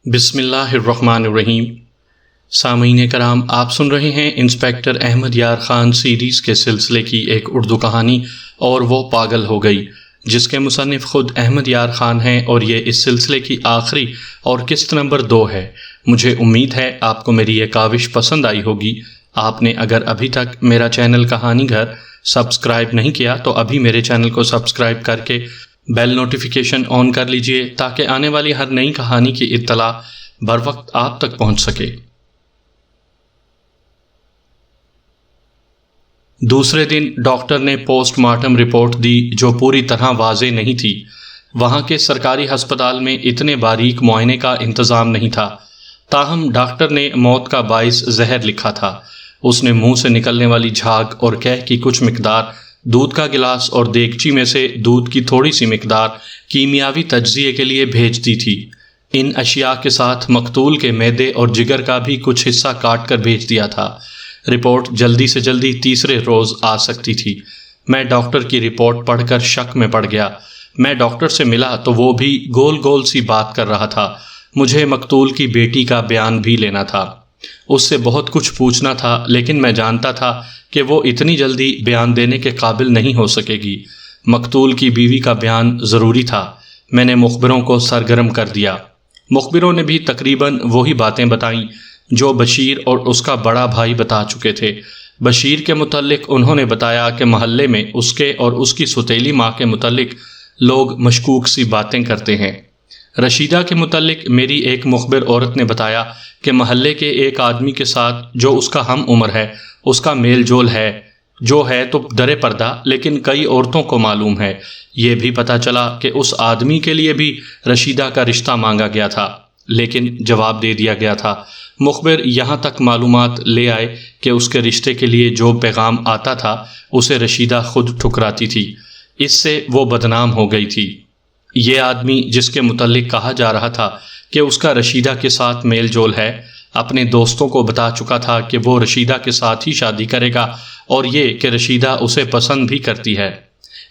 بسم اللہ الرحمن الرحیم۔ سامعین کرام، آپ سن رہے ہیں انسپیکٹر احمد یار خان سیریز کے سلسلے کی ایک اردو کہانی اور وہ پاگل ہو گئی، جس کے مصنف خود احمد یار خان ہیں، اور یہ اس سلسلے کی آخری اور قسط نمبر 2 ہے۔ مجھے امید ہے آپ کو میری یہ کاوش پسند آئی ہوگی۔ آپ نے اگر ابھی تک میرا چینل کہانی گھر سبسکرائب نہیں کیا تو ابھی میرے چینل کو سبسکرائب کر کے بیل نوٹیفیکیشن آن کر لیجئے تاکہ آنے والی ہر نئی کہانی کی اطلاع بر وقت آپ تک پہنچ سکے۔ دوسرے دن ڈاکٹر نے پوسٹ مارٹم رپورٹ دی جو پوری طرح واضح نہیں تھی۔ وہاں کے سرکاری ہسپتال میں اتنے باریک معائنے کا انتظام نہیں تھا، تاہم ڈاکٹر نے موت کا باعث زہر لکھا تھا۔ اس نے منہ سے نکلنے والی جھاگ اور کہہ کی کچھ مقدار، دودھ کا گلاس اور دیگچی میں سے دودھ کی تھوڑی سی مقدار کیمیاوی تجزیے کے لیے بھیج دی تھی۔ ان اشیاء کے ساتھ مقتول کے معدے اور جگر کا بھی کچھ حصہ کاٹ کر بھیج دیا تھا۔ رپورٹ جلدی سے جلدی تیسرے روز آ سکتی تھی۔ میں ڈاکٹر کی رپورٹ پڑھ کر شک میں پڑ گیا۔ میں ڈاکٹر سے ملا تو وہ بھی گول گول سی بات کر رہا تھا۔ مجھے مقتول کی بیٹی کا بیان بھی لینا تھا۔ اس سے بہت کچھ پوچھنا تھا، لیکن میں جانتا تھا کہ وہ اتنی جلدی بیان دینے کے قابل نہیں ہو سکے گی۔ مقتول کی بیوی کا بیان ضروری تھا۔ میں نے مخبروں کو سرگرم کر دیا۔ مخبروں نے بھی تقریباً وہی باتیں بتائیں جو بشیر اور اس کا بڑا بھائی بتا چکے تھے۔ بشیر کے متعلق انہوں نے بتایا کہ محلے میں اس کے اور اس کی سوتیلی ماں کے متعلق لوگ مشکوک سی باتیں کرتے ہیں۔ رشیدہ کے متعلق میری ایک مخبر عورت نے بتایا کہ محلے کے ایک آدمی کے ساتھ جو اس کا ہم عمر ہے، اس کا میل جول ہے، جو ہے تو در پردہ، لیکن کئی عورتوں کو معلوم ہے۔ یہ بھی پتہ چلا کہ اس آدمی کے لیے بھی رشیدہ کا رشتہ مانگا گیا تھا، لیکن جواب دے دیا گیا تھا۔ مخبر یہاں تک معلومات لے آئے کہ اس کے رشتے کے لیے جو پیغام آتا تھا اسے رشیدہ خود ٹھکراتی تھی۔ اس سے وہ بدنام ہو گئی تھی۔ یہ آدمی جس کے متعلق کہا جا رہا تھا کہ اس کا رشیدہ کے ساتھ میل جول ہے، اپنے دوستوں کو بتا چکا تھا کہ وہ رشیدہ کے ساتھ ہی شادی کرے گا، اور یہ کہ رشیدہ اسے پسند بھی کرتی ہے۔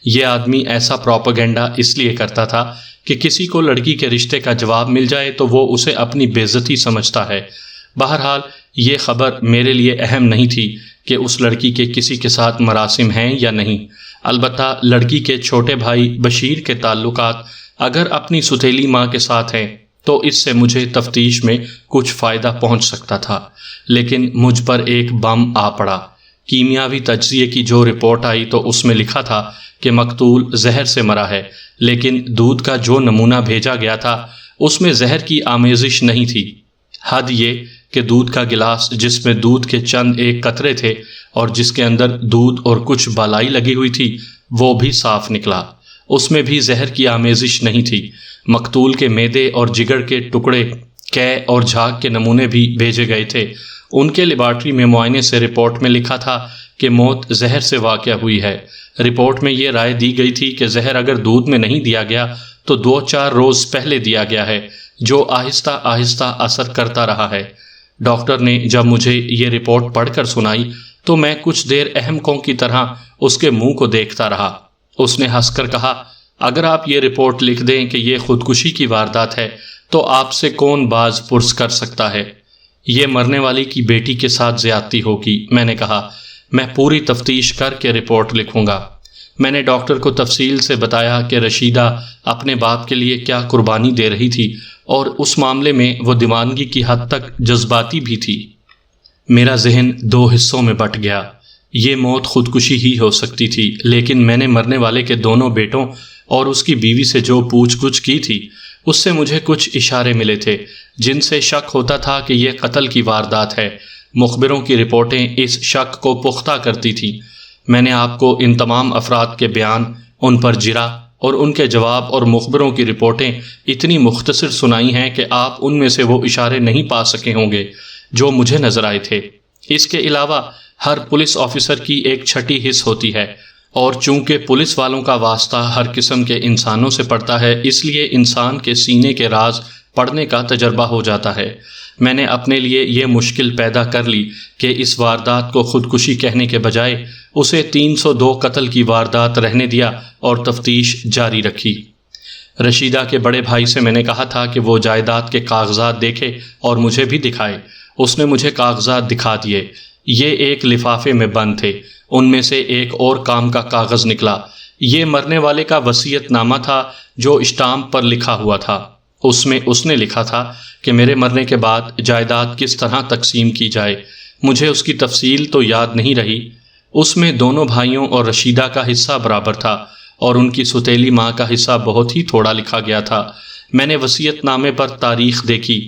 یہ آدمی ایسا پروپیگنڈا اس لیے کرتا تھا کہ کسی کو لڑکی کے رشتے کا جواب مل جائے تو وہ اسے اپنی بے عزتی سمجھتا ہے۔ بہرحال یہ خبر میرے لیے اہم نہیں تھی کہ اس لڑکی کے کسی کے ساتھ مراسم ہیں یا نہیں۔ البتہ لڑکی کے چھوٹے بھائی بشیر کے تعلقات اگر اپنی سوتیلی ماں کے ساتھ ہیں تو اس سے مجھے تفتیش میں کچھ فائدہ پہنچ سکتا تھا، لیکن مجھ پر ایک بم آ پڑا۔ کیمیاوی تجزیے کی جو رپورٹ آئی تو اس میں لکھا تھا کہ مقتول زہر سے مرا ہے، لیکن دودھ کا جو نمونہ بھیجا گیا تھا اس میں زہر کی آمیزش نہیں تھی۔ حد یہ کہ دودھ کا گلاس جس میں دودھ کے چند ایک قطرے تھے اور جس کے اندر دودھ اور کچھ بالائی لگی ہوئی تھی وہ بھی صاف نکلا، اس میں بھی زہر کی آمیزش نہیں تھی۔ مقتول کے معدے اور جگر کے ٹکڑے، قے اور جھاگ کے نمونے بھی بھیجے گئے تھے۔ ان کے لیبارٹری میں معائنے سے رپورٹ میں لکھا تھا کہ موت زہر سے واقع ہوئی ہے۔ رپورٹ میں یہ رائے دی گئی تھی کہ زہر اگر دودھ میں نہیں دیا گیا تو 2-4 روز پہلے دیا گیا ہے، جو آہستہ آہستہ اثر کرتا رہا ہے۔ ڈاکٹر نے جب مجھے یہ رپورٹ پڑھ کر سنائی تو میں کچھ دیر احمقوں کی طرح اس کے منہ کو دیکھتا رہا۔ اس نے ہنس کر کہا، اگر آپ یہ رپورٹ لکھ دیں کہ یہ خودکشی کی واردات ہے تو آپ سے کون باز پرس کر سکتا ہے؟ یہ مرنے والی کی بیٹی کے ساتھ زیادتی ہوگی۔ میں نے کہا، میں پوری تفتیش کر کے رپورٹ لکھوں گا۔ میں نے ڈاکٹر کو تفصیل سے بتایا کہ رشیدہ اپنے باپ کے لیے کیا قربانی دے رہی تھی، اور اس معاملے میں وہ دیوانگی کی حد تک جذباتی بھی تھی۔ میرا ذہن 2 حصوں میں بٹ گیا۔ یہ موت خودکشی ہی ہو سکتی تھی، لیکن میں نے مرنے والے کے دونوں بیٹوں اور اس کی بیوی سے جو پوچھ گچھ کی تھی اس سے مجھے کچھ اشارے ملے تھے جن سے شک ہوتا تھا کہ یہ قتل کی واردات ہے۔ مخبروں کی رپورٹیں اس شک کو پختہ کرتی تھیں۔ میں نے آپ کو ان تمام افراد کے بیان، ان پر جرح اور ان کے جواب اور مخبروں کی رپورٹیں اتنی مختصر سنائی ہیں کہ آپ ان میں سے وہ اشارے نہیں پا سکے ہوں گے جو مجھے نظر آئے تھے۔ اس کے علاوہ ہر پولیس آفیسر کی ایک چھٹی حس ہوتی ہے، اور چونکہ پولیس والوں کا واسطہ ہر قسم کے انسانوں سے پڑتا ہے، اس لیے انسان کے سینے کے راز پڑھنے کا تجربہ ہو جاتا ہے۔ میں نے اپنے لیے یہ مشکل پیدا کر لی کہ اس واردات کو خودکشی کہنے کے بجائے اسے 302 قتل کی واردات رہنے دیا اور تفتیش جاری رکھی۔ رشیدہ کے بڑے بھائی سے میں نے کہا تھا کہ وہ جائیداد کے کاغذات دیکھے اور مجھے بھی دکھائے۔ اس نے مجھے کاغذات دکھا دیے۔ یہ ایک لفافے میں بند تھے۔ ان میں سے ایک اور کام کا کاغذ نکلا۔ یہ مرنے والے کا وصیت نامہ تھا جو اسٹامپ پر لکھا ہوا تھا۔ اس میں اس نے لکھا تھا کہ میرے مرنے کے بعد جائیداد کس طرح تقسیم کی جائے۔ مجھے اس کی تفصیل تو یاد نہیں رہی۔ اس میں دونوں بھائیوں اور رشیدہ کا حصہ برابر تھا اور ان کی ستیلی ماں کا حصہ بہت ہی تھوڑا لکھا گیا تھا۔ میں نے وصیت نامے پر تاریخ دیکھی۔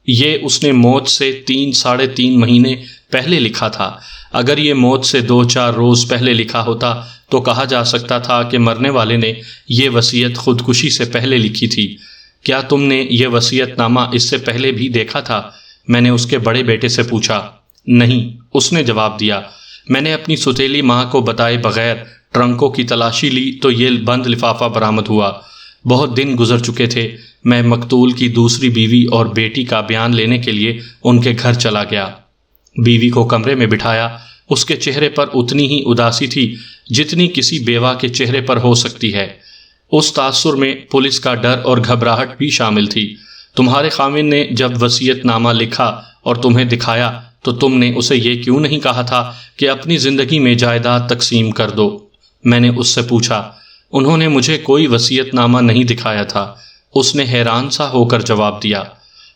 یہ اس نے موت سے 3-3.5 مہینے پہلے لکھا تھا۔ اگر یہ موت سے 2-4 روز پہلے لکھا ہوتا تو کہا جا سکتا تھا کہ مرنے والے نے یہ وصیت خودکشی سے پہلے لکھی تھی۔ کیا تم نے یہ وصیت نامہ اس سے پہلے بھی دیکھا تھا؟ میں نے اس کے بڑے بیٹے سے پوچھا۔ نہیں، اس نے جواب دیا۔ میں نے اپنی ستیلی ماں کو بتائے بغیر ٹرنکوں کی تلاشی لی تو یہ بند لفافہ برآمد ہوا۔ بہت دن گزر چکے تھے۔ میں مقتول کی دوسری بیوی اور بیٹی کا بیان لینے کے لیے ان کے گھر چلا گیا۔ بیوی کو کمرے میں بٹھایا۔ اس کے چہرے پر اتنی ہی اداسی تھی جتنی کسی بیوہ کے چہرے پر ہو سکتی ہے۔ اس تاثر میں پولیس کا ڈر اور گھبراہٹ بھی شامل تھی۔ تمہارے خاوند نے جب وصیت نامہ لکھا اور تمہیں دکھایا تو تم نے اسے یہ کیوں نہیں کہا تھا کہ اپنی زندگی میں جائیداد تقسیم کر دو؟ میں نے اس سے پوچھا۔ انہوں نے مجھے کوئی وصیت نامہ نہیں دکھایا تھا۔ اس نے حیران سا ہو کر جواب دیا۔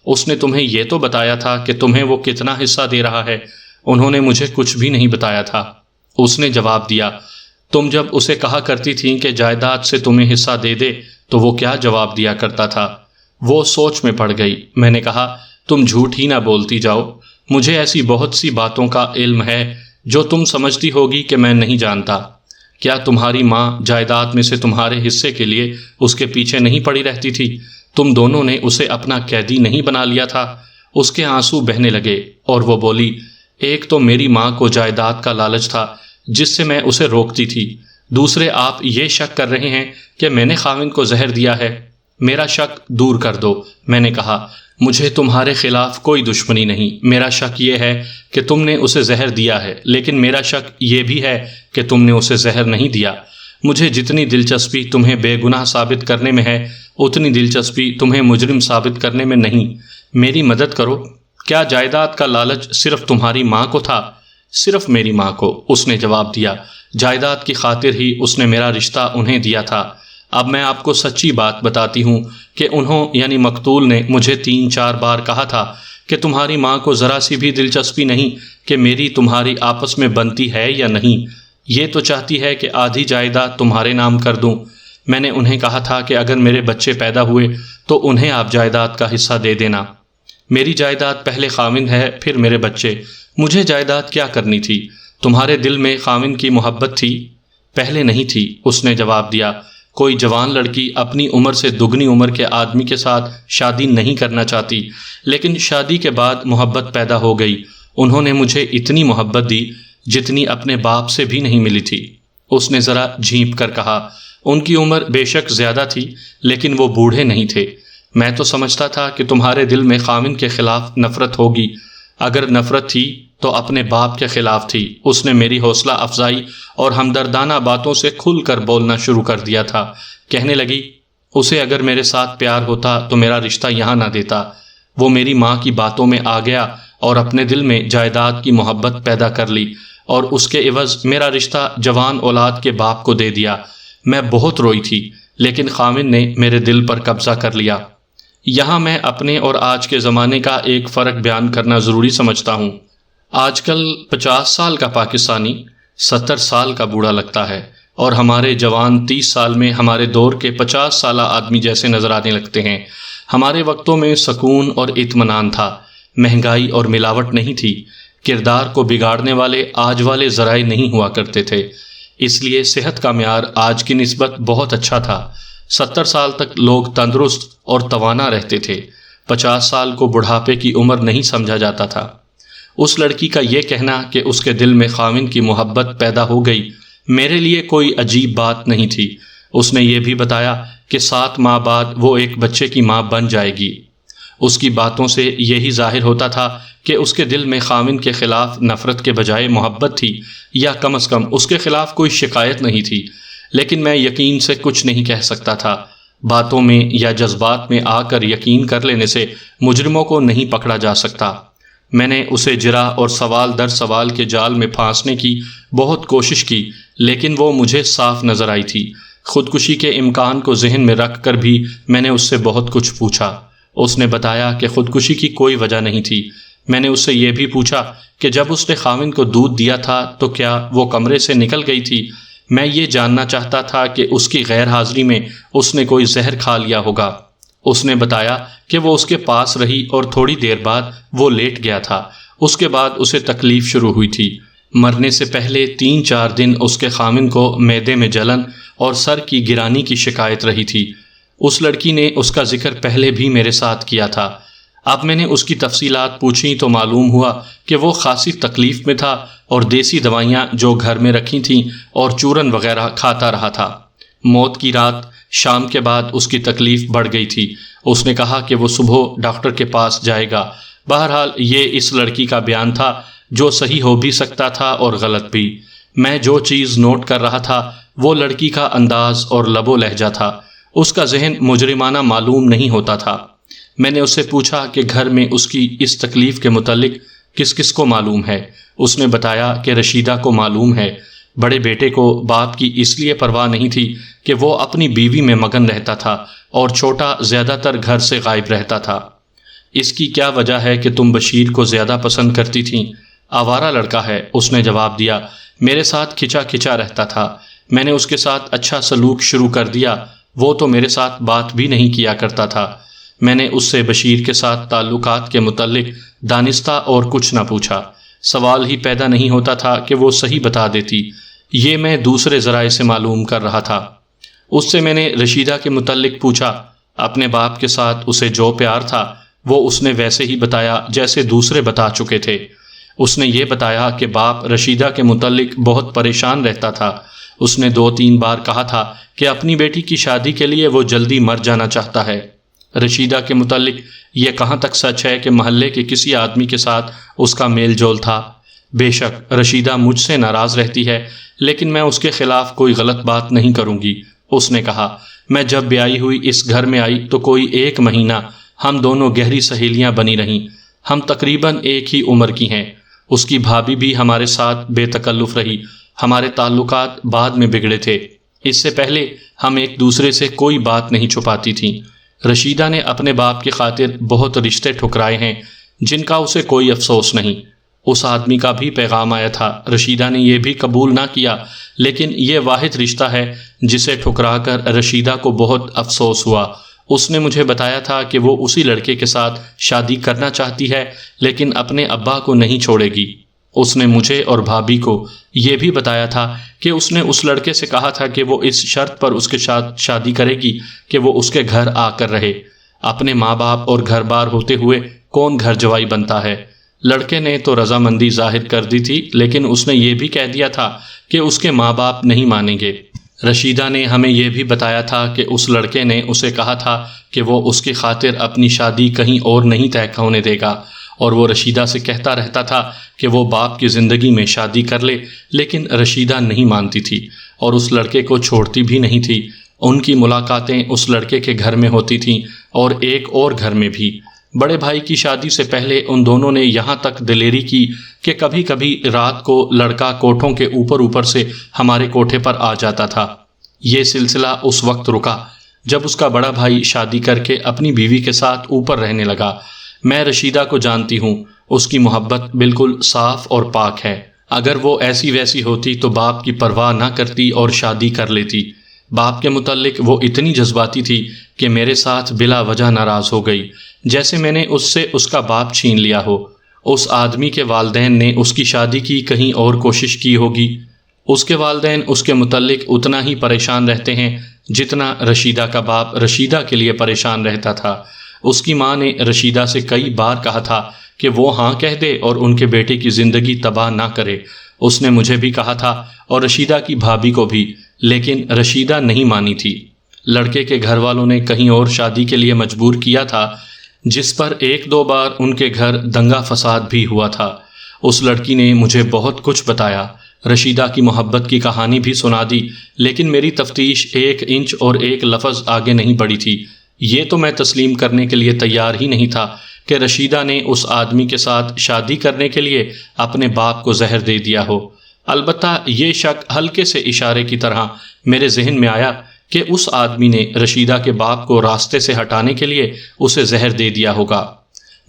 اس نے تمہیں یہ تو بتایا تھا کہ تمہیں وہ کتنا حصہ دے رہا ہے؟ انہوں نے مجھے کچھ بھی نہیں بتایا تھا۔ اس نے جواب دیا۔ تم جب اسے کہا کرتی تھیں کہ جائیداد سے تمہیں حصہ دے دے تو وہ کیا جواب دیا کرتا تھا؟ وہ سوچ میں پڑ گئی۔ میں نے کہا، تم جھوٹ ہی نہ بولتی جاؤ۔ مجھے ایسی بہت سی باتوں کا علم ہے جو تم سمجھتی ہوگی کہ میں نہیں جانتا۔ کیا تمہاری ماں جائیداد میں سے تمہارے حصے کے لیے اس کے پیچھے نہیں پڑی رہتی تھی؟ تم دونوں نے اسے اپنا قیدی نہیں بنا لیا تھا؟ اس کے آنسو بہنے لگے اور وہ بولی، ایک تو میری ماں کو جائیداد کا لالچ تھا جس سے میں اسے روکتی تھی۔ دوسرے آپ یہ شک کر رہے ہیں کہ میں نے خاوند کو زہر دیا ہے۔ میرا شک دور کر دو۔ میں نے کہا، مجھے تمہارے خلاف کوئی دشمنی نہیں۔ میرا شک یہ ہے کہ تم نے اسے زہر دیا ہے، لیکن میرا شک یہ بھی ہے کہ تم نے اسے زہر نہیں دیا۔ مجھے جتنی دلچسپی تمہیں بے گناہ ثابت کرنے میں ہے اتنی دلچسپی تمہیں مجرم ثابت کرنے میں نہیں۔ میری مدد کرو۔ کیا جائیداد کا لالچ صرف تمہاری ماں کو تھا؟ صرف میری ماں کو، اس نے جواب دیا۔ جائیداد کی خاطر ہی اس نے میرا رشتہ انہیں دیا تھا۔ اب میں آپ کو سچی بات بتاتی ہوں کہ انہوں یعنی مقتول نے مجھے 3-4 بار کہا تھا کہ تمہاری ماں کو ذرا سی بھی دلچسپی نہیں کہ میری تمہاری آپس میں بنتی ہے یا نہیں۔ یہ تو چاہتی ہے کہ آدھی جائیداد تمہارے نام کر دوں۔ میں نے انہیں کہا تھا کہ اگر میرے بچے پیدا ہوئے تو انہیں آپ جائیداد کا حصہ دے دینا۔ میری جائیداد پہلے خاوند ہے، پھر میرے بچے۔ مجھے جائیداد کیا کرنی تھی؟ تمہارے دل میں خاوند کی محبت تھی؟ پہلے نہیں تھی، اس نے جواب دیا۔ کوئی جوان لڑکی اپنی عمر سے دگنی عمر کے آدمی کے ساتھ شادی نہیں کرنا چاہتی، لیکن شادی کے بعد محبت پیدا ہو گئی۔ انہوں نے مجھے اتنی محبت دی جتنی اپنے باپ سے بھی نہیں ملی تھی۔ اس نے ذرا جھینپ کر کہا۔ ان کی عمر بے شک زیادہ تھی لیکن وہ بوڑھے نہیں تھے۔ میں تو سمجھتا تھا کہ تمہارے دل میں خاوند کے خلاف نفرت ہوگی۔ اگر نفرت تھی تو اپنے باپ کے خلاف تھی۔ اس نے میری حوصلہ افزائی اور ہمدردانہ باتوں سے کھل کر بولنا شروع کر دیا تھا۔ کہنے لگی، اسے اگر میرے ساتھ پیار ہوتا تو میرا رشتہ یہاں نہ دیتا۔ وہ میری ماں کی باتوں میں آ گیا اور اپنے دل میں جائیداد کی محبت پیدا کر لی اور اس کے عوض میرا رشتہ جوان اولاد کے باپ کو دے دیا۔ میں بہت روئی تھی لیکن خاوند نے میرے دل پر قبضہ کر لیا۔ یہاں میں اپنے اور آج کے زمانے کا ایک فرق بیان کرنا ضروری سمجھتا ہوں۔ آج کل 50 سال کا پاکستانی 70 سال کا بوڑھا لگتا ہے اور ہمارے جوان 30 سال میں ہمارے دور کے 50 سالہ آدمی جیسے نظر آنے لگتے ہیں۔ ہمارے وقتوں میں سکون اور اطمینان تھا، مہنگائی اور ملاوٹ نہیں تھی، کردار کو بگاڑنے والے آج والے ذرائع نہیں ہوا کرتے تھے، اس لیے صحت کا معیار آج کی نسبت بہت اچھا تھا۔ 70 سال تک لوگ تندرست اور توانا رہتے تھے۔ 50 سال کو بڑھاپے کی عمر نہیں سمجھا جاتا تھا۔ اس لڑکی کا یہ کہنا کہ اس کے دل میں خاوند کی محبت پیدا ہو گئی میرے لیے کوئی عجیب بات نہیں تھی۔ اس نے یہ بھی بتایا کہ 7 ماہ بعد وہ ایک بچے کی ماں بن جائے گی۔ اس کی باتوں سے یہی ظاہر ہوتا تھا کہ اس کے دل میں خاوند کے خلاف نفرت کے بجائے محبت تھی، یا کم از کم اس کے خلاف کوئی شکایت نہیں تھی، لیکن میں یقین سے کچھ نہیں کہہ سکتا تھا۔ باتوں میں یا جذبات میں آ کر یقین کر لینے سے مجرموں کو نہیں پکڑا جا سکتا۔ میں نے اسے جرح اور سوال در سوال کے جال میں پھانسنے کی بہت کوشش کی، لیکن وہ مجھے صاف نظر آئی تھی۔ خودکشی کے امکان کو ذہن میں رکھ کر بھی میں نے اس سے بہت کچھ پوچھا۔ اس نے بتایا کہ خودکشی کی کوئی وجہ نہیں تھی۔ میں نے اس سے یہ بھی پوچھا کہ جب اس نے خاوند کو دودھ دیا تھا تو کیا وہ کمرے سے نکل گئی تھی؟ میں یہ جاننا چاہتا تھا کہ اس کی غیر حاضری میں اس نے کوئی زہر کھا لیا ہوگا۔ اس نے بتایا کہ وہ اس کے پاس رہی اور تھوڑی دیر بعد وہ لیٹ گیا تھا۔ اس کے بعد اسے تکلیف شروع ہوئی تھی۔ مرنے سے پہلے 3-4 دن اس کے خاوند کو معدے میں جلن اور سر کی گرانی کی شکایت رہی تھی۔ اس لڑکی نے اس کا ذکر پہلے بھی میرے ساتھ کیا تھا۔ اب میں نے اس کی تفصیلات پوچھیں تو معلوم ہوا کہ وہ خاصی تکلیف میں تھا اور دیسی دوائیاں جو گھر میں رکھی تھیں اور چورن وغیرہ کھاتا رہا تھا۔ موت کی رات شام کے بعد اس کی تکلیف بڑھ گئی تھی۔ اس نے کہا کہ وہ صبح ڈاکٹر کے پاس جائے گا۔ بہرحال یہ اس لڑکی کا بیان تھا جو صحیح ہو بھی سکتا تھا اور غلط بھی۔ میں جو چیز نوٹ کر رہا تھا وہ لڑکی کا انداز اور لب و لہجہ تھا۔ اس کا ذہن مجرمانہ معلوم نہیں ہوتا تھا۔ میں نے اس سے پوچھا کہ گھر میں اس کی اس تکلیف کے متعلق کس کس کو معلوم ہے۔ اس نے بتایا کہ رشیدہ کو معلوم ہے۔ بڑے بیٹے کو باپ کی اس لیے پرواہ نہیں تھی کہ وہ اپنی بیوی میں مگن رہتا تھا اور چھوٹا زیادہ تر گھر سے غائب رہتا تھا۔ اس کی کیا وجہ ہے کہ تم بشیر کو زیادہ پسند کرتی تھیں؟ آوارہ لڑکا ہے، اس نے جواب دیا۔ میرے ساتھ کھچا کھچا رہتا تھا۔ میں نے اس کے ساتھ اچھا سلوک شروع کر دیا، وہ تو میرے ساتھ بات بھی نہیں کیا کرتا تھا۔ میں نے اس سے بشیر کے ساتھ تعلقات کے متعلق دانستہ اور کچھ نہ پوچھا۔ سوال ہی پیدا نہیں ہوتا تھا کہ وہ صحیح بتا دیتی۔ یہ میں دوسرے ذرائع سے معلوم کر رہا تھا۔ اس سے میں نے رشیدہ کے متعلق پوچھا۔ اپنے باپ کے ساتھ اسے جو پیار تھا وہ اس نے ویسے ہی بتایا جیسے دوسرے بتا چکے تھے۔ اس نے یہ بتایا کہ باپ رشیدہ کے متعلق بہت پریشان رہتا تھا۔ اس نے 2-3 بار کہا تھا کہ اپنی بیٹی کی شادی کے لیے وہ جلدی مر جانا چاہتا ہے۔ رشیدہ کے متعلق یہ کہاں تک سچ ہے کہ محلے کے کسی آدمی کے ساتھ اس کا میل جول تھا؟ بے شک رشیدہ مجھ سے ناراض رہتی ہے، لیکن میں اس کے خلاف کوئی غلط بات نہیں کروں گی۔ اس نے کہا، میں جب بیائی ہوئی اس گھر میں آئی تو کوئی 1 مہینہ ہم دونوں گہری سہیلیاں بنی رہیں۔ ہم تقریباً ایک ہی عمر کی ہیں۔ اس کی بھابھی بھی ہمارے ساتھ بے تکلف رہی۔ ہمارے تعلقات بعد میں بگڑے تھے، اس سے پہلے ہم ایک دوسرے سے کوئی بات نہیں چھپاتی تھیں۔ رشیدہ نے اپنے باپ کی خاطر بہت رشتے ٹھکرائے ہیں جن کا اسے کوئی افسوس نہیں۔ اس آدمی کا بھی پیغام آیا تھا، رشیدہ نے یہ بھی قبول نہ کیا، لیکن یہ واحد رشتہ ہے جسے ٹھکرا کر رشیدہ کو بہت افسوس ہوا۔ اس نے مجھے بتایا تھا کہ وہ اسی لڑکے کے ساتھ شادی کرنا چاہتی ہے، لیکن اپنے ابا کو نہیں چھوڑے گی۔ اس نے مجھے اور بھابھی کو یہ بھی بتایا تھا کہ اس نے اس لڑکے سے کہا تھا کہ وہ اس شرط پر اس کے ساتھ شادی کرے گی کہ وہ اس کے گھر آ کر رہے۔ اپنے ماں باپ اور گھر بار ہوتے ہوئے کون گھر جوائی بنتا ہے؟ لڑکے نے تو رضامندی ظاہر کر دی تھی، لیکن اس نے یہ بھی کہہ دیا تھا کہ اس کے ماں باپ نہیں مانیں گے۔ رشیدہ نے ہمیں یہ بھی بتایا تھا کہ اس لڑکے نے اسے کہا تھا کہ وہ اس کی خاطر اپنی شادی کہیں اور نہیں طے ہونے دے گا، اور وہ رشیدہ سے کہتا رہتا تھا کہ وہ باپ کی زندگی میں شادی کر لے، لیکن رشیدہ نہیں مانتی تھی اور اس لڑکے کو چھوڑتی بھی نہیں تھی۔ ان کی ملاقاتیں اس لڑکے کے گھر میں ہوتی تھیں اور ایک اور گھر میں بھی۔ بڑے بھائی کی شادی سے پہلے ان دونوں نے یہاں تک دلیری کی کہ کبھی کبھی رات کو لڑکا کوٹھوں کے اوپر سے ہمارے کوٹھے پر آ جاتا تھا۔ یہ سلسلہ اس وقت رکا جب اس کا بڑا بھائی شادی کر کے اپنی بیوی کے ساتھ اوپر رہنے لگا۔ میں رشیدہ کو جانتی ہوں، اس کی محبت بالکل صاف اور پاک ہے۔ اگر وہ ایسی ویسی ہوتی تو باپ کی پرواہ نہ کرتی اور شادی کر لیتی۔ باپ کے متعلق وہ اتنی جذباتی تھی کہ میرے ساتھ بلا وجہ ناراض ہو گئی، جیسے میں نے اس سے اس کا باپ چھین لیا ہو۔ اس آدمی کے والدین نے اس کی شادی کی کہیں اور کوشش کی ہوگی۔ اس کے والدین اس کے متعلق اتنا ہی پریشان رہتے ہیں جتنا رشیدہ کا باپ رشیدہ کے لیے پریشان رہتا تھا۔ اس کی ماں نے رشیدہ سے کئی بار کہا تھا کہ وہ ہاں کہہ دے اور ان کے بیٹے کی زندگی تباہ نہ کرے۔ اس نے مجھے بھی کہا تھا اور رشیدہ کی بھابھی کو بھی، لیکن رشیدہ نہیں مانی تھی۔ لڑکے کے گھر والوں نے کہیں اور شادی کے لیے مجبور کیا تھا، جس پر 1-2 بار ان کے گھر دنگا فساد بھی ہوا تھا۔ اس لڑکی نے مجھے بہت کچھ بتایا۔ رشیدہ کی محبت کی کہانی بھی سنا دی، لیکن میری تفتیش 1 انچ اور 1 لفظ آگے نہیں بڑھی تھی۔ یہ تو میں تسلیم کرنے کے لیے تیار ہی نہیں تھا کہ رشیدہ نے اس آدمی کے ساتھ شادی کرنے کے لیے اپنے باپ کو زہر دے دیا ہو۔ البتہ یہ شک ہلکے سے اشارے کی طرح میرے ذہن میں آیا کہ اس آدمی نے رشیدہ کے باپ کو راستے سے ہٹانے کے لیے اسے زہر دے دیا ہوگا۔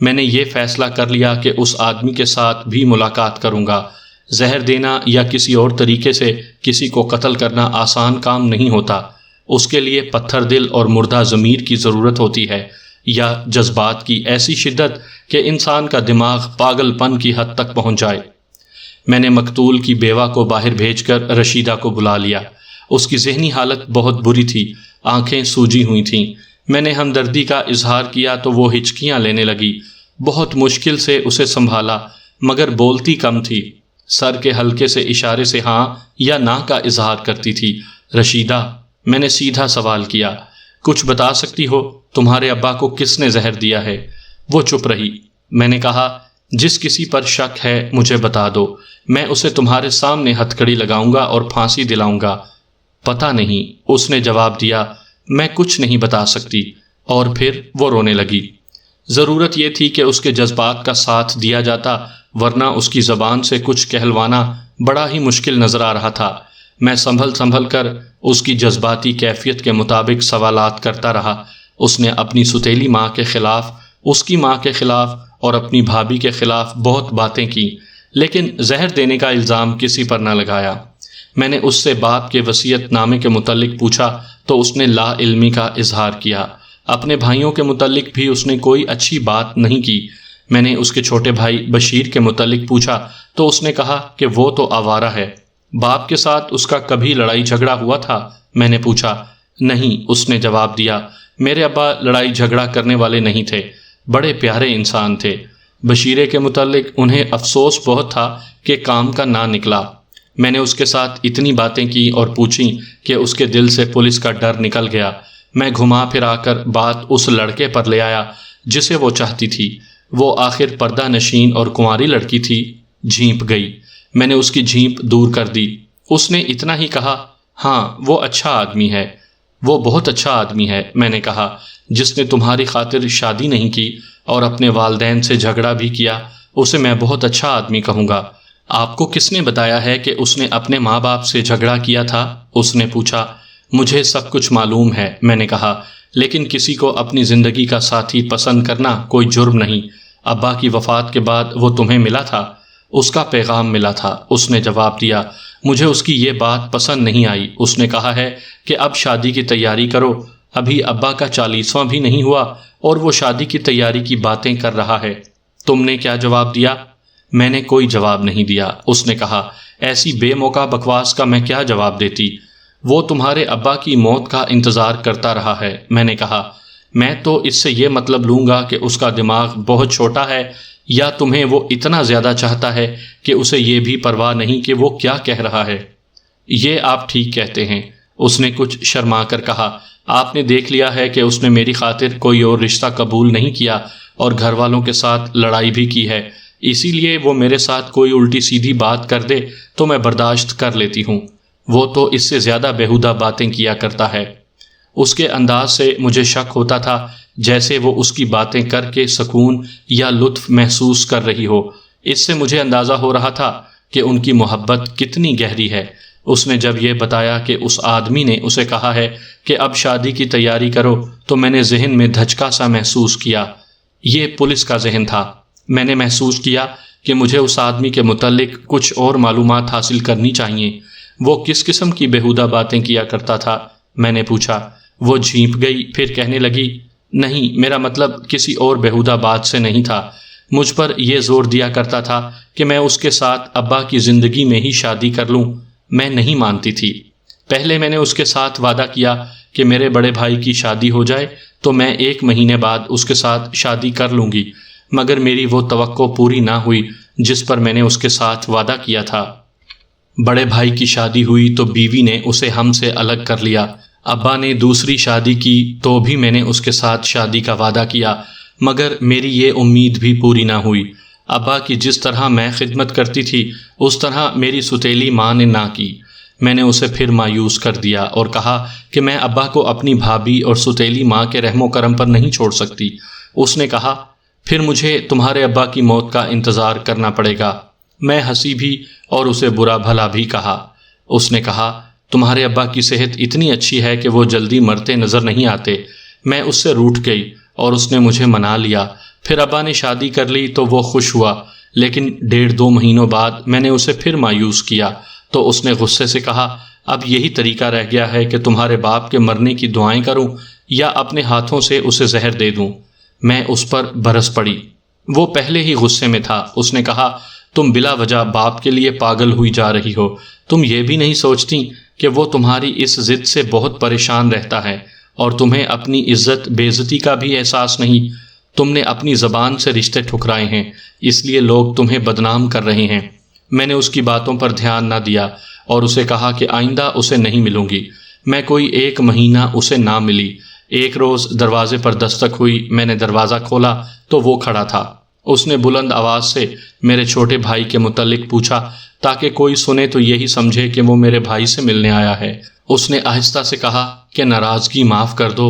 میں نے یہ فیصلہ کر لیا کہ اس آدمی کے ساتھ بھی ملاقات کروں گا۔ زہر دینا یا کسی اور طریقے سے کسی کو قتل کرنا آسان کام نہیں ہوتا، اس کے لیے پتھر دل اور مردہ ضمیر کی ضرورت ہوتی ہے، یا جذبات کی ایسی شدت کہ انسان کا دماغ پاگل پن کی حد تک پہنچ جائے۔ میں نے مقتول کی بیوہ کو باہر بھیج کر رشیدہ کو بلا لیا۔ اس کی ذہنی حالت بہت بری تھی، آنکھیں سوجی ہوئی تھیں۔ میں نے ہمدردی کا اظہار کیا تو وہ ہچکیاں لینے لگی۔ بہت مشکل سے اسے سنبھالا، مگر بولتی کم تھی۔ سر کے ہلکے سے اشارے سے ہاں یا نہ کا اظہار کرتی تھی۔ رشیدہ، میں نے سیدھا سوال کیا، کچھ بتا سکتی ہو تمہارے ابا کو کس نے زہر دیا ہے؟ وہ چپ رہی۔ میں نے کہا، جس کسی پر شک ہے مجھے بتا دو، میں اسے تمہارے سامنے ہتھکڑی لگاؤں گا اور پھانسی دلاؤں گا۔ پتہ نہیں، اس نے جواب دیا، میں کچھ نہیں بتا سکتی۔ اور پھر وہ رونے لگی۔ ضرورت یہ تھی کہ اس کے جذبات کا ساتھ دیا جاتا، ورنہ اس کی زبان سے کچھ کہلوانا بڑا ہی مشکل نظر آ رہا تھا۔ میں سنبھل کر اس کی جذباتی کیفیت کے مطابق سوالات کرتا رہا۔ اس نے اپنی ستیلی ماں کے خلاف، اس کی ماں کے خلاف اور اپنی بھابھی کے خلاف بہت باتیں کی، لیکن زہر دینے کا الزام کسی پر نہ لگایا۔ میں نے اس سے باپ کے وصیت نامے کے متعلق پوچھا تو اس نے لا علمی کا اظہار کیا۔ اپنے بھائیوں کے متعلق بھی اس نے کوئی اچھی بات نہیں کی۔ میں نے اس کے چھوٹے بھائی بشیر کے متعلق پوچھا تو اس نے کہا کہ وہ تو آوارہ ہے۔ باپ کے ساتھ اس کا کبھی لڑائی جھگڑا ہوا تھا؟ میں نے پوچھا۔ نہیں، اس نے جواب دیا، میرے ابا لڑائی جھگڑا کرنے والے نہیں تھے، بڑے پیارے انسان تھے۔ بشیرے کے متعلق انہیں افسوس بہت تھا کہ کام کا نہ نکلا۔ میں نے اس کے ساتھ اتنی باتیں کی اور پوچھیں کہ اس کے دل سے پولیس کا ڈر نکل گیا۔ میں گھما پھرا کر بات اس لڑکے پر لے آیا جسے وہ چاہتی تھی۔ وہ آخر پردہ نشین اور کنواری لڑکی تھی۔ جھینپ گئی۔ میں نے اس کی جھینپ دور کر دی۔ اس نے اتنا ہی کہا، ہاں وہ اچھا آدمی ہے، وہ بہت اچھا آدمی ہے۔ میں نے کہا، جس نے تمہاری خاطر شادی نہیں کی اور اپنے والدین سے جھگڑا بھی کیا، اسے میں بہت اچھا آدمی کہوں گا۔ آپ کو کس نے بتایا ہے کہ اس نے اپنے ماں باپ سے جھگڑا کیا تھا؟ اس نے پوچھا۔ مجھے سب کچھ معلوم ہے، میں نے کہا، لیکن کسی کو اپنی زندگی کا ساتھی پسند کرنا کوئی جرم نہیں۔ ابا کی وفات کے بعد وہ تمہیں ملا تھا؟ اس کا پیغام ملا تھا، اس نے جواب دیا۔ مجھے اس کی یہ بات پسند نہیں آئی۔ اس نے کہا ہے کہ اب شادی کی تیاری کرو۔ ابھی ابا کا 40واں بھی نہیں ہوا اور وہ شادی کی تیاری کی باتیں کر رہا ہے۔ تم نے کیا جواب دیا؟ میں نے کوئی جواب نہیں دیا۔ اس نے کہا، ایسی بے موقع بکواس کا میں کیا جواب دیتی؟ وہ تمہارے ابا کی موت کا انتظار کرتا رہا ہے۔ میں نے کہا، میں تو اس سے یہ مطلب لوں گا کہ اس کا دماغ بہت چھوٹا ہے، یا تمہیں وہ اتنا زیادہ چاہتا ہے کہ اسے یہ بھی پرواہ نہیں کہ وہ کیا کہہ رہا ہے۔ یہ آپ ٹھیک کہتے ہیں، اس نے کچھ شرما کر کہا۔ آپ نے دیکھ لیا ہے کہ اس نے میری خاطر کوئی اور رشتہ قبول نہیں کیا اور گھر والوں کے ساتھ لڑائی بھی کی ہے، اسی لیے وہ میرے ساتھ کوئی الٹی سیدھی بات کر دے تو میں برداشت کر لیتی ہوں۔ وہ تو اس سے زیادہ بیہودہ باتیں کیا کرتا ہے۔ اس کے انداز سے مجھے شک ہوتا تھا جیسے وہ اس کی باتیں کر کے سکون یا لطف محسوس کر رہی ہو۔ اس سے مجھے اندازہ ہو رہا تھا کہ ان کی محبت کتنی گہری ہے۔ اس نے جب یہ بتایا کہ اس آدمی نے اسے کہا ہے کہ اب شادی کی تیاری کرو تو میں نے ذہن میں دھچکا سا محسوس کیا۔ یہ پولیس کا ذہن تھا۔ میں نے محسوس کیا کہ مجھے اس آدمی کے متعلق کچھ اور معلومات حاصل کرنی چاہیے۔ وہ کس قسم کی بیہودہ باتیں کیا کرتا تھا؟ میں نے پوچھا۔ وہ جھینپ گئی، پھر کہنے لگی، نہیں، میرا مطلب کسی اور بیہودہ بات سے نہیں تھا۔ مجھ پر یہ زور دیا کرتا تھا کہ میں اس کے ساتھ ابا کی زندگی میں ہی شادی کر لوں۔ میں نہیں مانتی تھی۔ پہلے میں نے اس کے ساتھ وعدہ کیا کہ میرے بڑے بھائی کی شادی ہو جائے تو میں 1 مہینے بعد اس کے ساتھ شادی کر لوں گی، مگر میری وہ توقع پوری نہ ہوئی جس پر میں نے اس کے ساتھ وعدہ کیا تھا۔ بڑے بھائی کی شادی ہوئی تو بیوی نے اسے ہم سے الگ کر لیا۔ ابا نے دوسری شادی کی تو بھی میں نے اس کے ساتھ شادی کا وعدہ کیا، مگر میری یہ امید بھی پوری نہ ہوئی۔ ابا کی جس طرح میں خدمت کرتی تھی اس طرح میری ستیلی ماں نے نہ کی۔ میں نے اسے پھر مایوس کر دیا اور کہا کہ میں ابا کو اپنی بھابھی اور ستیلی ماں کے رحم و کرم پر نہیں چھوڑ سکتی۔ اس نے کہا پھر مجھے تمہارے ابا کی موت کا انتظار کرنا پڑے گا۔ میں ہنسی بھی اور اسے برا بھلا بھی کہا۔ اس نے کہا تمہارے ابا کی صحت اتنی اچھی ہے کہ وہ جلدی مرتے نظر نہیں آتے۔ میں اس سے روٹھ گئی اور اس نے مجھے منا لیا۔ پھر ابا نے شادی کر لی تو وہ خوش ہوا، لیکن 1.5-2 مہینوں بعد میں نے اسے پھر مایوس کیا تو اس نے غصے سے کہا اب یہی طریقہ رہ گیا ہے کہ تمہارے باپ کے مرنے کی دعائیں کروں یا اپنے ہاتھوں سے اسے زہر دے دوں۔ میں اس پر برس پڑی۔ وہ پہلے ہی غصے میں تھا۔ اس نے کہا تم بلا وجہ باپ کے لیے پاگل ہوئی جا رہی ہو۔ تم یہ بھی نہیں سوچتی کہ وہ تمہاری اس ضد سے بہت پریشان رہتا ہے اور تمہیں اپنی عزت بے عزتی کا بھی احساس نہیں۔ تم نے اپنی زبان سے رشتے ٹھکرائے ہیں، اس لیے لوگ تمہیں بدنام کر رہے ہیں۔ میں نے اس کی باتوں پر دھیان نہ دیا اور اسے کہا کہ آئندہ اسے نہیں ملوں گی۔ میں کوئی 1 مہینہ اسے نہ ملی۔ ایک روز دروازے پر دستک ہوئی۔ میں نے دروازہ کھولا تو وہ کھڑا تھا۔ اس نے بلند آواز سے میرے چھوٹے بھائی کے متعلق پوچھا تاکہ کوئی سنے تو یہی سمجھے کہ وہ میرے بھائی سے ملنے آیا ہے۔ اس نے آہستہ سے کہا کہ ناراضگی معاف کر دو،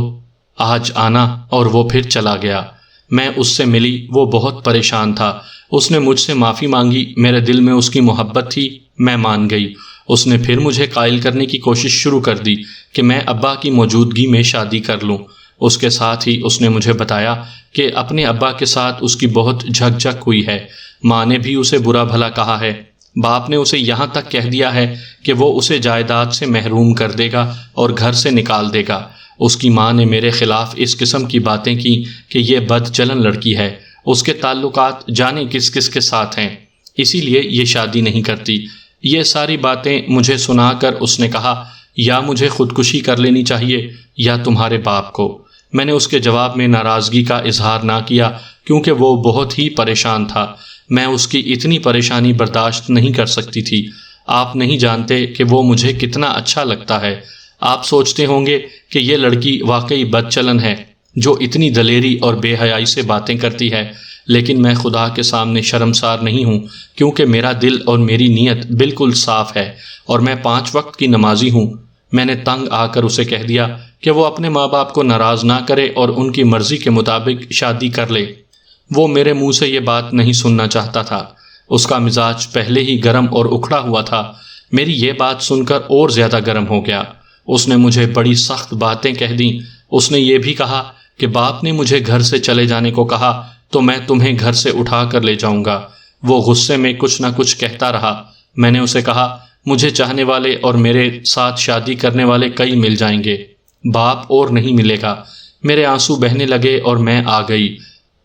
آج آنا، اور وہ پھر چلا گیا۔ میں اس سے ملی۔ وہ بہت پریشان تھا۔ اس نے مجھ سے معافی مانگی۔ میرے دل میں اس کی محبت تھی، میں مان گئی۔ اس نے پھر مجھے قائل کرنے کی کوشش شروع کر دی کہ میں ابا کی موجودگی میں شادی کر لوں۔ اس کے ساتھ ہی اس نے مجھے بتایا کہ اپنے ابا کے ساتھ اس کی بہت جھک جھک ہوئی ہے۔ ماں نے بھی اسے برا بھلا کہا ہے۔ باپ نے اسے یہاں تک کہہ دیا ہے کہ وہ اسے جائیداد سے محروم کر دے گا اور گھر سے نکال دے گا۔ اس کی ماں نے میرے خلاف اس قسم کی باتیں کی کہ یہ بد چلن لڑکی ہے، اس کے تعلقات جانے کس کس کے ساتھ ہیں، اسی لیے یہ شادی نہیں کرتی۔ یہ ساری باتیں مجھے سنا کر اس نے کہا یا مجھے خودکشی کر لینی چاہیے یا تمہارے باپ کو۔ میں نے اس کے جواب میں ناراضگی کا اظہار نہ کیا کیونکہ وہ بہت ہی پریشان تھا۔ میں اس کی اتنی پریشانی برداشت نہیں کر سکتی تھی۔ آپ نہیں جانتے کہ وہ مجھے کتنا اچھا لگتا ہے۔ آپ سوچتے ہوں گے کہ یہ لڑکی واقعی بد چلن ہے جو اتنی دلیری اور بے حیائی سے باتیں کرتی ہے، لیکن میں خدا کے سامنے شرمسار نہیں ہوں کیونکہ میرا دل اور میری نیت بالکل صاف ہے اور میں 5 وقت کی نمازی ہوں۔ میں نے تنگ آ کر اسے کہہ دیا کہ وہ اپنے ماں باپ کو ناراض نہ کرے اور ان کی مرضی کے مطابق شادی کر لے۔ وہ میرے منہ سے یہ بات نہیں سننا چاہتا تھا۔ اس کا مزاج پہلے ہی گرم اور اکھڑا ہوا تھا۔ میری یہ بات سن کر اور زیادہ گرم ہو گیا۔ اس نے مجھے بڑی سخت باتیں کہہ دیں۔ اس نے یہ بھی کہا کہ باپ نے مجھے گھر سے چلے جانے کو کہا تو میں تمہیں گھر سے اٹھا کر لے جاؤں گا۔ وہ غصے میں کچھ نہ کچھ کہتا رہا۔ میں نے اسے کہا مجھے چاہنے والے اور میرے ساتھ شادی کرنے والے کئی مل جائیں گے، باپ اور نہیں ملے گا۔ میرے آنسو بہنے لگے اور میں آ گئی۔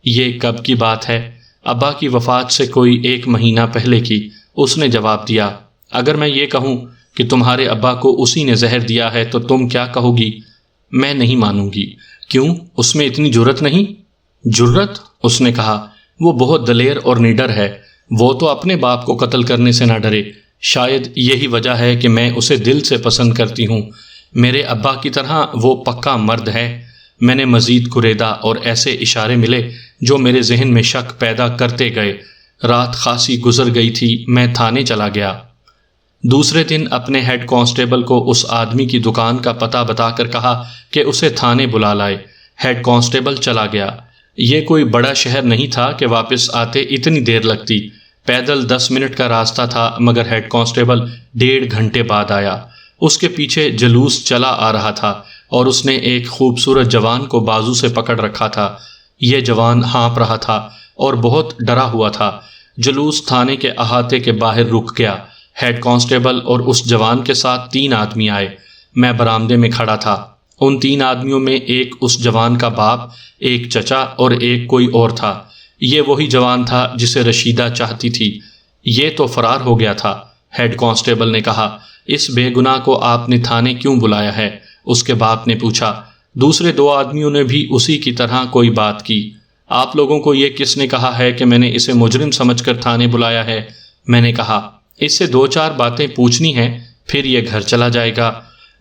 یہ کب کی بات ہے؟ ابا کی وفات سے کوئی 1 مہینہ پہلے کی۔ اس نے جواب دیا اگر میں یہ کہوں کہ تمہارے ابا کو اسی نے زہر دیا ہے تو تم کیا کہو گی؟ میں نہیں مانوں گی۔ کیوں؟ اس میں اتنی جرت نہیں؟ جرت؟ اس نے کہا وہ بہت دلیر اور نڈر ہے۔ وہ تو اپنے باپ کو قتل کرنے سے نہ ڈرے۔ شاید یہی وجہ ہے کہ میں اسے دل سے پسند کرتی ہوں۔ میرے ابا کی طرح وہ پکا مرد ہے۔ میں نے مزید گریدا اور ایسے اشارے ملے جو میرے ذہن میں شک پیدا کرتے گئے۔ رات خاصی گزر گئی تھی۔ میں تھانے چلا گیا۔ دوسرے دن اپنے ہیڈ کانسٹیبل کو اس آدمی کی دکان کا پتہ بتا کر کہا کہ اسے تھانے بلا لائے۔ ہیڈ کانسٹیبل چلا گیا۔ یہ کوئی بڑا شہر نہیں تھا کہ واپس آتے اتنی دیر لگتی۔ پیدل 10 منٹ کا راستہ تھا، مگر ہیڈ کانسٹیبل 1.5 گھنٹے بعد آیا۔ اس کے پیچھے جلوس چلا آ رہا تھا اور اس نے ایک خوبصورت جوان کو بازو سے پکڑ رکھا تھا۔ یہ جوان ہانپ رہا تھا اور بہت ڈرا ہوا تھا۔ جلوس تھانے کے احاطے کے باہر رک گیا۔ ہیڈ کانسٹیبل اور اس جوان کے ساتھ 3 آدمی آئے۔ میں برآمدے میں کھڑا تھا۔ ان 3 آدمیوں میں ایک اس جوان کا باپ، ایک چچا اور ایک کوئی اور تھا۔ یہ وہی جوان تھا جسے رشیدہ چاہتی تھی۔ یہ تو فرار ہو گیا تھا۔ ہیڈ کانسٹیبل نے کہا اس بے گناہ کو آپ نے تھانے کیوں بلایا ہے؟ اس کے باپ نے پوچھا۔ دوسرے 2 آدمیوں نے بھی اسی کی طرح کوئی بات کی۔ آپ لوگوں کو یہ کس نے کہا ہے کہ میں نے اسے مجرم سمجھ کر تھانے بلایا ہے؟ میں نے کہا اس سے 2-4 باتیں پوچھنی ہیں، پھر یہ گھر چلا جائے گا۔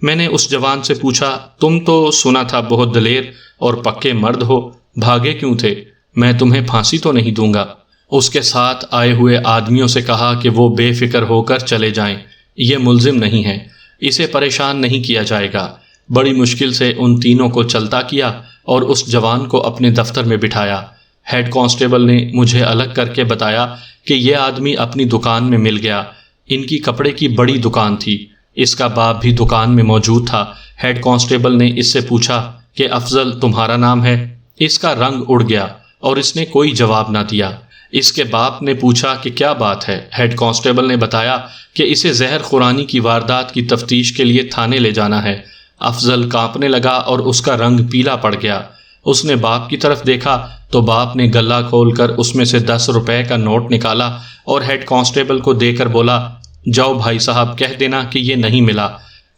میں نے اس جوان سے پوچھا تم تو سنا تھا بہت دلیر اور پکے مرد ہو، بھاگے کیوں تھے؟ میں تمہیں پھانسی تو نہیں دوں گا۔ اس کے ساتھ آئے ہوئے آدمیوں سے کہا کہ وہ بے فکر ہو کر چلے جائیں، یہ ملزم نہیں ہے، اسے پریشان نہیں کیا جائے گا۔ بڑی مشکل سے ان تینوں کو چلتا کیا اور اس جوان کو اپنے دفتر میں بٹھایا۔ ہیڈ کانسٹیبل نے مجھے الگ کر کے بتایا کہ یہ آدمی اپنی دکان میں مل گیا۔ ان کی کپڑے کی بڑی دکان تھی، اس کا باپ بھی دکان میں موجود تھا۔ ہیڈ کانسٹیبل نے اس سے پوچھا کہ افضل تمہارا نام ہے؟ اس کا رنگ اڑ گیا اور اس نے کوئی جواب نہ دیا۔ اس کے باپ نے پوچھا کہ کیا بات ہے؟ ہیڈ کانسٹیبل نے بتایا کہ اسے زہر خورانی کی واردات کی تفتیش کے لیے تھانے لے جانا ہے۔ افضل کانپنے لگا اور اس کا رنگ پیلا پڑ گیا۔ اس نے باپ کی طرف دیکھا تو باپ نے گلہ کھول کر اس میں سے 10 روپے کا نوٹ نکالا اور ہیڈ کانسٹیبل کو دے کر بولا، جاؤ بھائی صاحب کہہ دینا کہ یہ نہیں ملا۔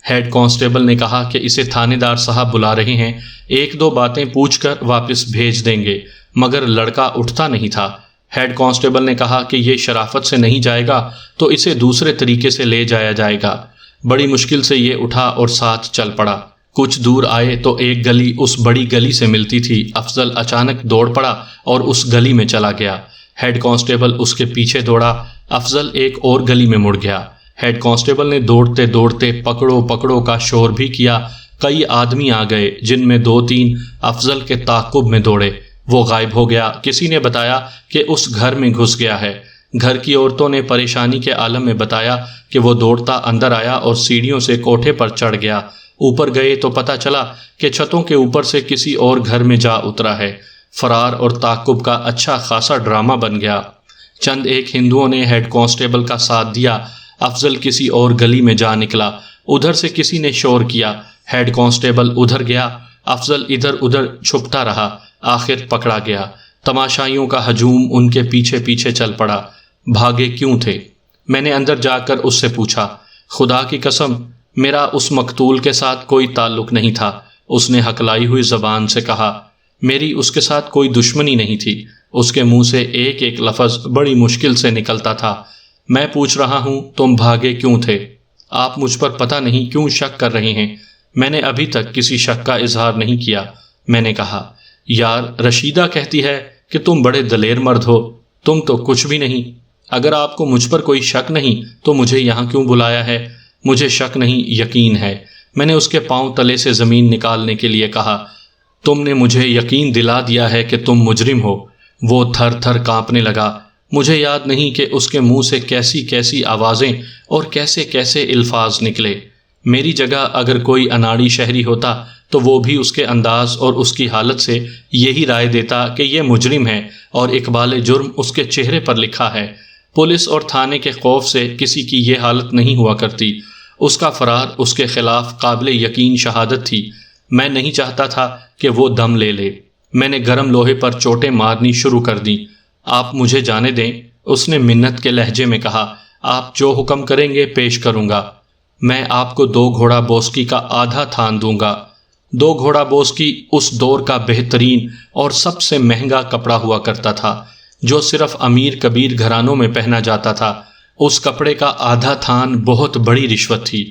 ہیڈ کانسٹیبل نے کہا کہ اسے تھانے دار صاحب بلا رہے ہیں، 1-2 باتیں پوچھ کر واپس بھیج دیں گے، مگر لڑکا اٹھتا نہیں تھا۔ ہیڈ کانسٹیبل نے کہا کہ یہ شرافت سے نہیں جائے گا تو اسے دوسرے طریقے سے لے جایا جائے گا۔ بڑی مشکل سے یہ اٹھا اور ساتھ چل پڑا۔ کچھ دور آئے تو ایک گلی اس بڑی گلی سے ملتی تھی۔ افضل اچانک دوڑ پڑا اور اس گلی میں چلا گیا۔ ہیڈ کانسٹیبل اس کے پیچھے دوڑا۔ افضل ایک اور گلی میں مڑ گیا۔ ہیڈ کانسٹیبل نے دوڑتے دوڑتے پکڑو پکڑو کا شور بھی کیا۔ کئی آدمی آ گئے جن میں 2-3 افضل کے تعاقب میں دوڑے۔ وہ غائب ہو گیا۔ کسی نے بتایا کہ اس گھر میں گھس گیا ہے۔ گھر کی عورتوں نے پریشانی کے عالم میں بتایا کہ وہ دوڑتا اندر آیا اور سیڑھیوں سے کوٹھے پر چڑھ گیا۔ اوپر گئے تو پتہ چلا کہ چھتوں کے اوپر سے کسی اور گھر میں جا اترا ہے۔ فرار اور تعاقب کا اچھا خاصا ڈرامہ بن گیا۔ چند ایک ہندوؤں نے ہیڈ کانسٹیبل کا ساتھ دیا۔ افضل کسی اور گلی میں جا نکلا۔ ادھر سے کسی نے شور کیا۔ ہیڈ کانسٹیبل ادھر گیا، افضل ادھر ادھر چھپتا رہا۔ آخر پکڑا گیا۔ تماشائیوں کا ہجوم ان کے پیچھے پیچھے چل پڑا۔ بھاگے کیوں تھے؟ میں نے اندر جا کر اس سے پوچھا۔ خدا کی قسم میرا اس مقتول کے ساتھ کوئی تعلق نہیں تھا، اس نے ہکلائی ہوئی زبان سے کہا۔ میری اس کے ساتھ کوئی دشمنی نہیں تھی۔ اس کے منہ سے ایک ایک لفظ بڑی مشکل سے نکلتا تھا۔ میں پوچھ رہا ہوں تم بھاگے کیوں تھے؟ آپ مجھ پر پتہ نہیں کیوں شک کر رہے ہیں؟ میں نے ابھی تک کسی شک کا اظہار نہیں کیا۔ میں نے کہا، یار رشیدہ کہتی ہے کہ تم بڑے دلیر مرد ہو، تم تو کچھ بھی نہیں۔ اگر آپ کو مجھ پر کوئی شک نہیں تو مجھے یہاں کیوں بلایا ہے؟ مجھے شک نہیں، یقین ہے۔ میں نے اس کے پاؤں تلے سے زمین نکالنے کے لیے کہا، تم نے مجھے یقین دلا دیا ہے کہ تم مجرم ہو۔ وہ تھر تھر کانپنے لگا۔ مجھے یاد نہیں کہ اس کے منہ سے کیسی کیسی آوازیں اور کیسے کیسے الفاظ نکلے۔ میری جگہ اگر کوئی اناڑی شہری ہوتا تو وہ بھی اس کے انداز اور اس کی حالت سے یہی رائے دیتا کہ یہ مجرم ہے اور اقبال جرم اس کے چہرے پر لکھا ہے۔ پولیس اور تھانے کے خوف سے کسی کی یہ حالت نہیں ہوا کرتی۔ اس کا فرار اس کے خلاف قابل یقین شہادت تھی۔ میں نہیں چاہتا تھا کہ وہ دم لے لے۔ میں نے گرم لوہے پر چوٹیں مارنی شروع کر دیں۔ آپ مجھے جانے دیں، اس نے منت کے لہجے میں کہا۔ آپ جو حکم کریں گے پیش کروں گا۔ میں آپ کو 2 گھوڑا بوسکی کا آدھا تھان دوں گا۔ 2 گھوڑا بوسکی اس دور کا بہترین اور سب سے مہنگا کپڑا ہوا کرتا تھا جو صرف امیر کبیر گھرانوں میں پہنا جاتا تھا۔ اس کپڑے کا آدھا تھان بہت بڑی رشوت تھی۔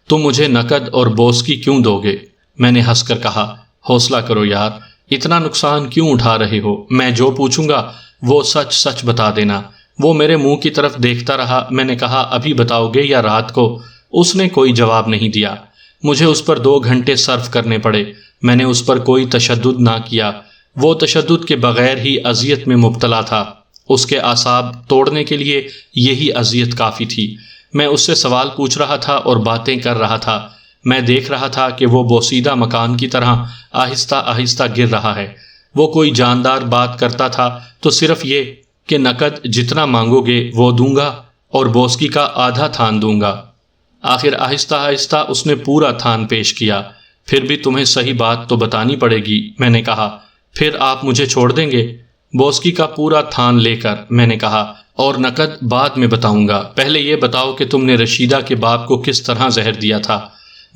تم مجھے نقد اور بوسکی کیوں دو گے؟ میں نے ہنس کر کہا، حوصلہ کرو یار، اتنا نقصان کیوں اٹھا رہے ہو؟ میں جو پوچھوں گا وہ سچ سچ بتا دینا۔ وہ میرے منہ کی طرف دیکھتا رہا۔ میں نے کہا، ابھی بتاؤ گے یا رات کو؟ اس نے کوئی جواب نہیں دیا۔ مجھے اس پر 2 گھنٹے صرف کرنے پڑے۔ میں نے اس پر کوئی تشدد نہ کیا۔ وہ تشدد کے بغیر ہی اذیت میں مبتلا تھا۔ اس کے اعصاب توڑنے کے لیے یہی اذیت کافی تھی۔ میں اس سے سوال پوچھ رہا تھا اور باتیں کر رہا تھا۔ میں دیکھ رہا تھا کہ وہ بوسیدہ مکان کی طرح آہستہ آہستہ گر رہا ہے۔ وہ کوئی جاندار بات کرتا تھا تو صرف یہ کہ نقد جتنا مانگو گے وہ دوں گا اور بوسکی کا آدھا تھان دوں گا۔ آخر آہستہ آہستہ اس نے پورا تھان پیش کیا۔ پھر بھی تمہیں صحیح بات تو بتانی پڑے گی، میں نے کہا۔ پھر آپ مجھے چھوڑ دیں گے؟ بوسکی کا پورا تھان لے کر، میں نے کہا، اور نقد بعد میں بتاؤں گا۔ پہلے یہ بتاؤ کہ تم نے رشیدہ کے باپ کو کس طرح زہر دیا تھا؟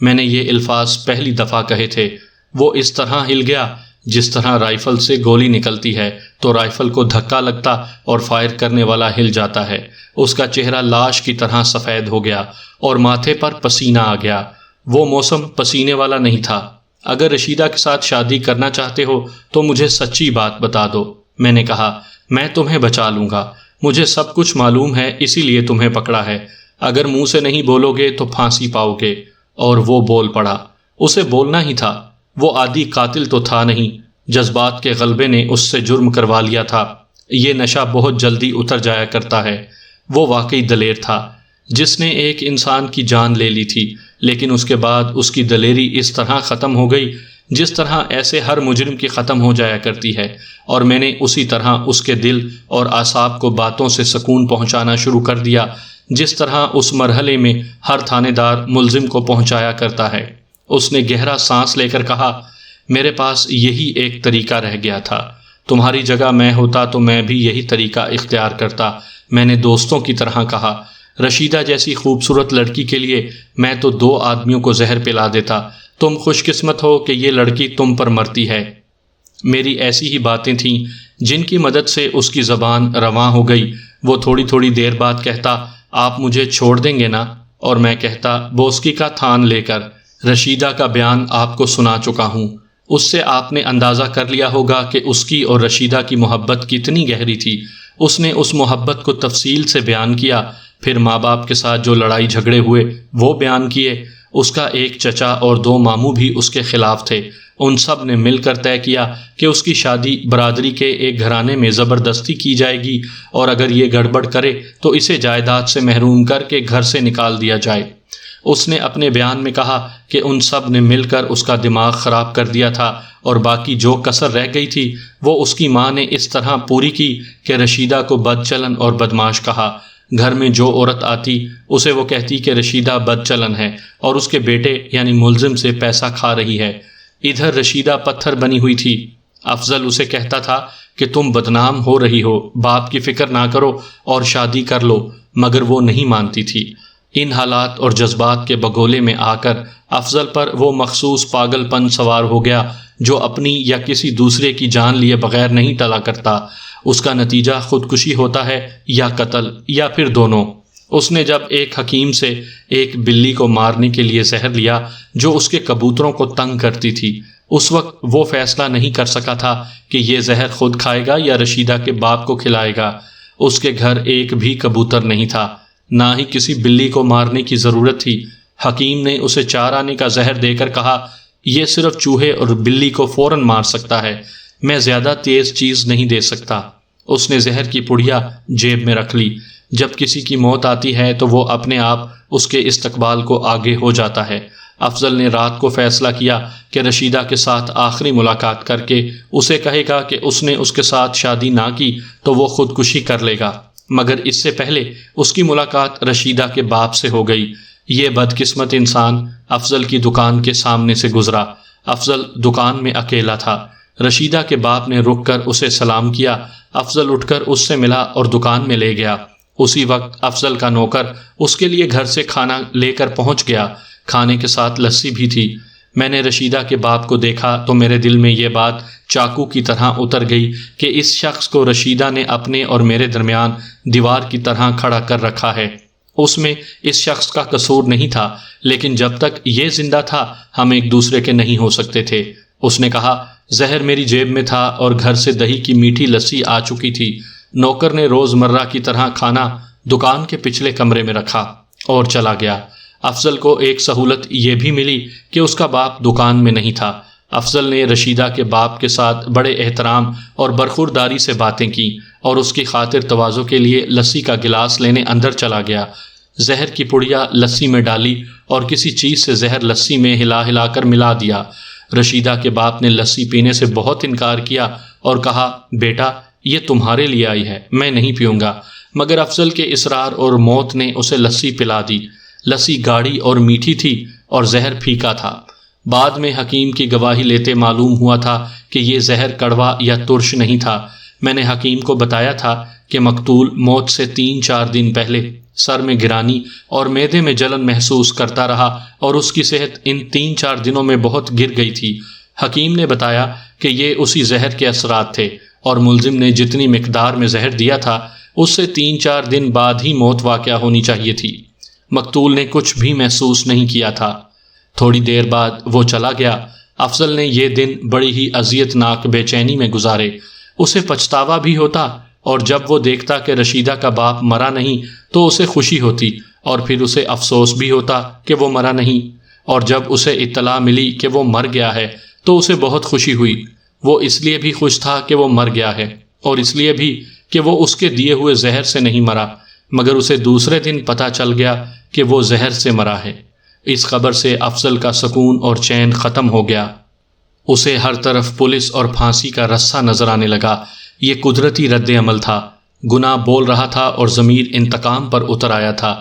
میں نے یہ الفاظ پہلی دفعہ کہے تھے۔ وہ اس طرح ہل گیا جس طرح رائفل سے گولی نکلتی ہے تو رائفل کو دھکا لگتا اور فائر کرنے والا ہل جاتا ہے۔ اس کا چہرہ لاش کی طرح سفید ہو گیا اور ماتھے پر پسینہ آ گیا۔ وہ موسم پسینے والا نہیں تھا۔ اگر رشیدہ کے ساتھ شادی کرنا چاہتے ہو تو مجھے سچی بات بتا دو، میں نے کہا۔ میں تمہیں بچا لوں گا، مجھے سب کچھ معلوم ہے، اسی لیے تمہیں پکڑا ہے، اگر منہ سے نہیں بولو گے تو پھانسی پاؤ گے۔ اور وہ بول پڑا۔ اسے بولنا ہی تھا، وہ عادی قاتل تو تھا نہیں، جذبات کے غلبے نے اس سے جرم کروا لیا تھا۔ یہ نشہ بہت جلدی اتر جایا کرتا ہے۔ وہ واقعی دلیر تھا، جس نے ایک انسان کی جان لے لی تھی، لیکن اس کے بعد اس کی دلیری اس طرح ختم ہو گئی جس طرح ایسے ہر مجرم کی ختم ہو جایا کرتی ہے، اور میں نے اسی طرح اس کے دل اور اعصاب کو باتوں سے سکون پہنچانا شروع کر دیا جس طرح اس مرحلے میں ہر تھانے دار ملزم کو پہنچایا کرتا ہے۔ اس نے گہرا سانس لے کر کہا، میرے پاس یہی ایک طریقہ رہ گیا تھا، تمہاری جگہ میں ہوتا تو میں بھی یہی طریقہ اختیار کرتا۔ میں نے دوستوں کی طرح کہا، رشیدہ جیسی خوبصورت لڑکی کے لیے میں تو 2 آدمیوں کو زہر پلا دیتا، تم خوش قسمت ہو کہ یہ لڑکی تم پر مرتی ہے۔ میری ایسی ہی باتیں تھیں جن کی مدد سے اس کی زبان رواں ہو گئی۔ وہ تھوڑی تھوڑی دیر بعد کہتا، آپ مجھے چھوڑ دیں گے نا؟ اور میں کہتا، بوسکی کا تھان لے کر رشیدہ کا بیان آپ کو سنا چکا ہوں، اس سے آپ نے اندازہ کر لیا ہوگا کہ اس کی اور رشیدہ کی محبت کتنی گہری تھی۔ اس نے اس محبت کو تفصیل سے بیان کیا، پھر ماں باپ کے ساتھ جو لڑائی جھگڑے ہوئے وہ بیان کیے۔ اس کا ایک چچا اور 2 ماموں بھی اس کے خلاف تھے۔ ان سب نے مل کر طے کیا کہ اس کی شادی برادری کے ایک گھرانے میں زبردستی کی جائے گی، اور اگر یہ گڑبڑ کرے تو اسے جائیداد سے محروم کر کے گھر سے نکال دیا جائے۔ اس نے اپنے بیان میں کہا کہ ان سب نے مل کر اس کا دماغ خراب کر دیا تھا، اور باقی جو کسر رہ گئی تھی وہ اس کی ماں نے اس طرح پوری کی کہ رشیدہ کو بد چلن اور بدماش کہا۔ گھر میں جو عورت آتی اسے وہ کہتی کہ رشیدہ بد چلن ہے اور اس کے بیٹے یعنی ملزم سے پیسہ کھا رہی ہے۔ ادھر رشیدہ پتھر بنی ہوئی تھی۔ افضل اسے کہتا تھا کہ تم بدنام ہو رہی ہو، باپ کی فکر نہ کرو اور شادی کر لو، مگر وہ نہیں مانتی تھی۔ ان حالات اور جذبات کے بگولے میں آ کر افضل پر وہ مخصوص پاگل پن سوار ہو گیا جو اپنی یا کسی دوسرے کی جان لیے بغیر نہیں ٹلا کرتا۔ اس کا نتیجہ خودکشی ہوتا ہے یا قتل یا پھر دونوں۔ اس نے جب ایک حکیم سے ایک بلی کو مارنے کے لیے زہر لیا جو اس کے کبوتروں کو تنگ کرتی تھی، اس وقت وہ فیصلہ نہیں کر سکا تھا کہ یہ زہر خود کھائے گا یا رشیدہ کے باپ کو کھلائے گا۔ اس کے گھر ایک بھی کبوتر نہیں تھا، نہ ہی کسی بلی کو مارنے کی ضرورت تھی۔ حکیم نے اسے 4 آنے کا زہر دے کر کہا، یہ صرف چوہے اور بلی کو فوراً مار سکتا ہے، میں زیادہ تیز چیز نہیں دے سکتا۔ اس نے زہر کی پڑیا جیب میں رکھ لی۔ جب کسی کی موت آتی ہے تو وہ اپنے آپ اس کے استقبال کو آگے ہو جاتا ہے۔ افضل نے رات کو فیصلہ کیا کہ رشیدہ کے ساتھ آخری ملاقات کر کے اسے کہے گا کہ اس نے اس کے ساتھ شادی نہ کی تو وہ خودکشی کر لے گا، مگر اس سے پہلے اس کی ملاقات رشیدہ کے باپ سے ہو گئی۔ یہ بدقسمت انسان افضل کی دکان کے سامنے سے گزرا۔ افضل دکان میں اکیلا تھا۔ رشیدہ کے باپ نے رک کر اسے سلام کیا۔ افضل اٹھ کر اس سے ملا اور دکان میں لے گیا۔ اسی وقت افضل کا نوکر اس کے لیے گھر سے کھانا لے کر پہنچ گیا۔ کھانے کے ساتھ لسی بھی تھی۔ میں نے رشیدہ کے باپ کو دیکھا تو میرے دل میں یہ بات چاقو کی طرح اتر گئی کہ اس شخص کو رشیدہ نے اپنے اور میرے درمیان دیوار کی طرح کھڑا کر رکھا ہے۔ اس میں اس شخص کا قصور نہیں تھا، لیکن جب تک یہ زندہ تھا ہم ایک دوسرے کے نہیں ہو سکتے تھے۔ اس نے کہا، زہر میری جیب میں تھا اور گھر سے دہی کی میٹھی لسی آ چکی تھی۔ نوکر نے روز مرہ کی طرح کھانا دکان کے پچھلے کمرے میں رکھا اور چلا گیا۔ افضل کو ایک سہولت یہ بھی ملی کہ اس کا باپ دکان میں نہیں تھا۔ افضل نے رشیدہ کے باپ کے ساتھ بڑے احترام اور برخورداری سے باتیں کی اور اس کی خاطر تواضع کے لیے لسی کا گلاس لینے اندر چلا گیا۔ زہر کی پڑیا لسی میں ڈالی اور کسی چیز سے زہر لسی میں ہلا ہلا کر ملا دیا۔ رشیدہ کے باپ نے لسی پینے سے بہت انکار کیا اور کہا، بیٹا یہ تمہارے لیے آئی ہے، میں نہیں پیوں گا، مگر افضل کے اصرار اور موت نے اسے لسی پلا دی۔ لسی گاڑھی اور میٹھی تھی اور زہر پھیکا تھا۔ بعد میں حکیم کی گواہی لیتے معلوم ہوا تھا کہ یہ زہر کڑوا یا ترش نہیں تھا۔ میں نے حکیم کو بتایا تھا کہ مقتول موت سے 3-4 دن پہلے سر میں گرانی اور معدے میں جلن محسوس کرتا رہا اور اس کی صحت ان 3-4 دنوں میں بہت گر گئی تھی۔ حکیم نے بتایا کہ یہ اسی زہر کے اثرات تھے اور ملزم نے جتنی مقدار میں زہر دیا تھا اس سے 3-4 دن بعد ہی موت واقع ہونی چاہیے تھی۔ مقتول نے کچھ بھی محسوس نہیں کیا تھا۔ تھوڑی دیر بعد وہ چلا گیا۔ افضل نے یہ دن بڑی ہی اذیت ناک بے چینی میں گزارے۔ اسے پچھتاوا بھی ہوتا اور جب وہ دیکھتا کہ رشیدہ کا باپ مرا نہیں تو اسے خوشی ہوتی، اور پھر اسے افسوس بھی ہوتا کہ وہ مرا نہیں، اور جب اسے اطلاع ملی کہ وہ مر گیا ہے تو اسے بہت خوشی ہوئی۔ وہ اس لیے بھی خوش تھا کہ وہ مر گیا ہے، اور اس لیے بھی کہ وہ اس کے دیے ہوئے زہر سے نہیں مرا، مگر اسے دوسرے دن پتہ چل گیا کہ وہ زہر سے مرا ہے۔ اس خبر سے افضل کا سکون اور چین ختم ہو گیا۔ اسے ہر طرف پولیس اور پھانسی کا رسہ نظر آنے لگا۔ یہ قدرتی رد عمل تھا۔ گناہ بول رہا تھا اور ضمیر انتقام پر اتر آیا تھا۔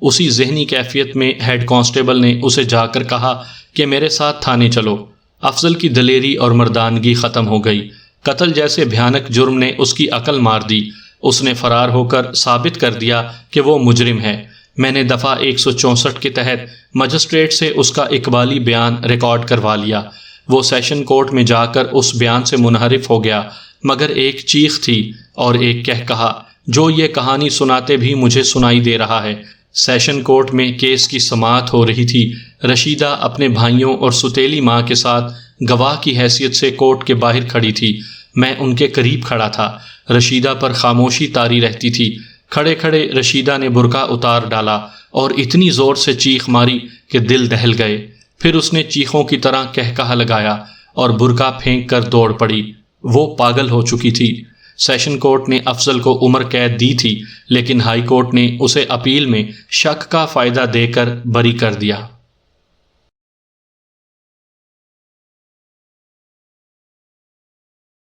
اسی ذہنی کیفیت میں ہیڈ کانسٹیبل نے اسے جا کر کہا کہ میرے ساتھ تھانے چلو۔ افضل کی دلیری اور مردانگی ختم ہو گئی۔ قتل جیسے بھیانک جرم نے اس کی عقل مار دی۔ اس نے فرار ہو کر ثابت کر دیا کہ وہ مجرم ہے۔ میں نے دفعہ 164 کے تحت مجسٹریٹ سے اس کا اقبالی بیان ریکارڈ کروا لیا۔ وہ سیشن کورٹ میں جا کر اس بیان سے منحرف ہو گیا، مگر ایک چیخ تھی اور ایک کہا جو یہ کہانی سناتے بھی مجھے سنائی دے رہا ہے۔ سیشن کورٹ میں کیس کی سماعت ہو رہی تھی۔ رشیدہ اپنے بھائیوں اور ستیلی ماں کے ساتھ گواہ کی حیثیت سے کورٹ کے باہر کھڑی تھی۔ میں ان کے قریب کھڑا تھا۔ رشیدہ پر خاموشی طاری رہتی تھی۔ کھڑے کھڑے رشیدہ نے برقع اتار ڈالا اور اتنی زور سے چیخ ماری کہ دل دہل گئے۔ پھر اس نے چیخوں کی طرح کہا لگایا اور برقع پھینک کر دوڑ پڑی۔ وہ پاگل ہو چکی تھی۔ سیشن کورٹ نے افضل کو عمر قید دی تھی، لیکن ہائی کورٹ نے اسے اپیل میں شک کا فائدہ دے کر بری کر دیا۔